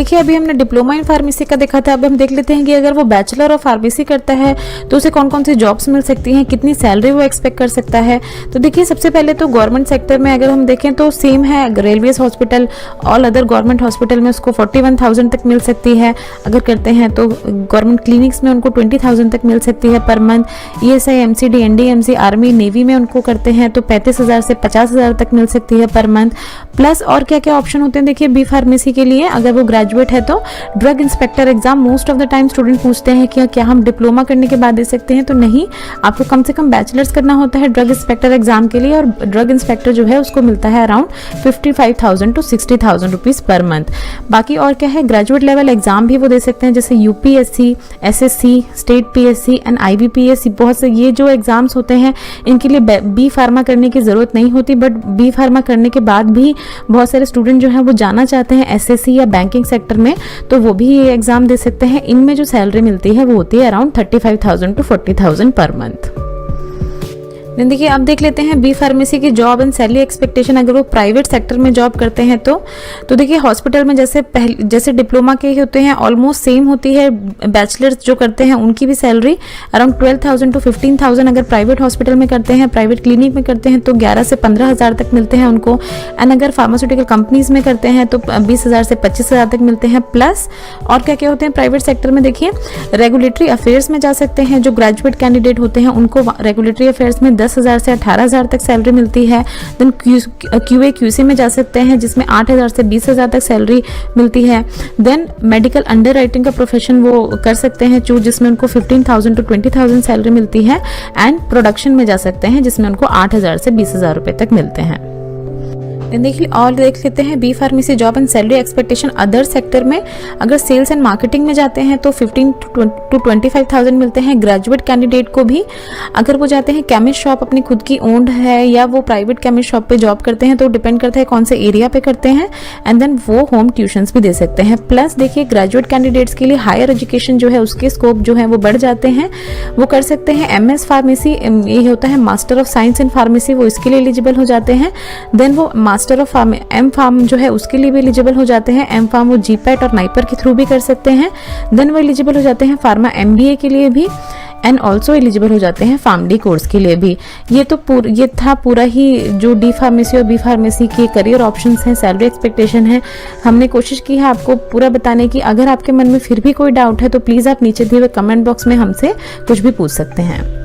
देखिए अभी हमने डिप्लोमा इन फार्मेसी का देखा था, अब हम देख लेते हैं कि अगर वो बैचलर ऑफ फार्मेसी करता है तो उसे कौन कौन सी जॉब्स मिल सकती हैं, कितनी सैलरी वो एक्सपेक्ट कर सकता है। तो देखिए सबसे पहले तो गवर्नमेंट सेक्टर में अगर हम देखें तो सेम है, railways hospital, all other government hospital में उसको 41,000 तक मिल सकती है। अगर करते हैं तो गवर्नमेंट क्लिनिक्स में उनको 20,000 तक मिल सकती है per month. ESI, MCD, NDMC, army, navy में उनको करते हैं तो 35,000 से 50,000 तक मिल सकती है पर मंथ। प्लस और क्या क्या ऑप्शन होते हैं देखिए बी फार्मेसी के लिए, अगर वो ग्रेजुएट है तो drug inspector exam most of the time student पूछते हैं कि क्या हम डिप्लोमा करने के बाद दे सकते हैं, तो नहीं, आपको कम से कम बैचलर्स करना होता है ड्रग इंस्पेक्टर एग्जाम के लिए, और ड्रग इंस्पेक्टर जो है उसको मिलता है around 55,000 to 60,000 rupees per month. बाकी और क्या है, ग्रेजुएट लेवल एग्जाम भी वो दे सकते हैं, जैसे UPSC, SSC, state PSC and IBPS। बहुत से ये जो एग्जाम्स होते हैं इनके लिए बी फार्मा करने की जरूरत नहीं होती, बट बी फार्मा करने के बाद भी बहुत सारे स्टूडेंट जो हैं वो जाना चाहते हैं SSC या बैंकिंग सेक्टर में, तो वो भी ये एग्जाम दे सकते हैं। इनमें जो सैलरी मिलती है वो होती है अराउंड 35,000 टू 40,000 पर मंथ। देखिए अब देख लेते हैं बी फार्मेसी की जॉब एंड सैलरी एक्सपेक्टेशन अगर वो प्राइवेट सेक्टर में जॉब करते हैं तो देखिए हॉस्पिटल में जैसे डिप्लोमा के होते हैं ऑलमोस्ट सेम होती है। बैचलर्स जो करते हैं उनकी भी सैलरी अराउंड 12,000 टू 15,000 अगर प्राइवेट हॉस्पिटल में करते हैं, प्राइवेट क्लिनिक में करते हैं तो 11 से 15,000 तक मिलते हैं उनको। एंड अगर फार्मास्यूटिकल कंपनीज में करते हैं तो 20,000 से 25,000 तक मिलते हैं। प्लस और क्या क्या होते हैं प्राइवेट सेक्टर में, देखिए रेगुलेटरी अफेयर्स में जा सकते हैं। जो ग्रेजुएट कैंडिडेट होते हैं उनको रेगुलेटरी अफेयर्स में 10,000 से 18,000 तक सैलरी मिलती है। देन QA QC में जा सकते हैं जिसमें 8,000 से 20,000 तक सैलरी मिलती है। देन मेडिकल अंडर राइटिंग का प्रोफेशन वो कर सकते हैं चूज, जिसमें उनको 15,000 टू 20,000 सैलरी मिलती है। एंड प्रोडक्शन में जा सकते हैं जिसमें उनको 8,000 से 20,000 रुपए तक मिलते हैं। देखिए और देख लेते हैं B pharmacy job and salary expectation other sector में। अगर सेल्स एंड मार्केटिंग में जाते हैं तो 15,000 टू 25,000 मिलते हैं ग्रेजुएट कैंडिडेट को भी। अगर वो जाते हैं केमिस्ट शॉप अपनी खुद की ओन्ड है या वो प्राइवेट केमिस्ट शॉप पे जॉब करते हैं तो डिपेंड करता है कौन से एरिया पे करते हैं। एंड देन वो होम ट्यूशंस भी दे सकते हैं। प्लस देखिए ग्रेजुएट कैंडिडेट्स के लिए हायर एजुकेशन जो है उसके स्कोप जो है वो बढ़ जाते हैं। वो कर सकते हैं MS फार्मेसी, ये होता है master of science in pharmacy, वो इसके लिए एलिजिबल हो जाते हैं। देन वो मास्टर ऑफ M फार्म जो है उसके लिए भी एलिजिबल हो जाते हैं। M फार्म वो GPAT और NIPER के थ्रू भी कर सकते हैं। देन वो एलिजिबल हो जाते हैं फार्मा MBA के लिए भी एंड ऑल्सो एलिजिबल हो जाते हैं PharmD कोर्स के लिए भी। ये था पूरा ही जो डी फार्मेसी और बी फार्मेसी के करियर ऑप्शंस हैं, सैलरी एक्सपेक्टेशन है। हमने कोशिश की है आपको पूरा बताने की। अगर आपके मन में फिर भी कोई डाउट है तो प्लीज़ आप नीचे दिए हुए कमेंट बॉक्स में हमसे कुछ भी पूछ सकते हैं।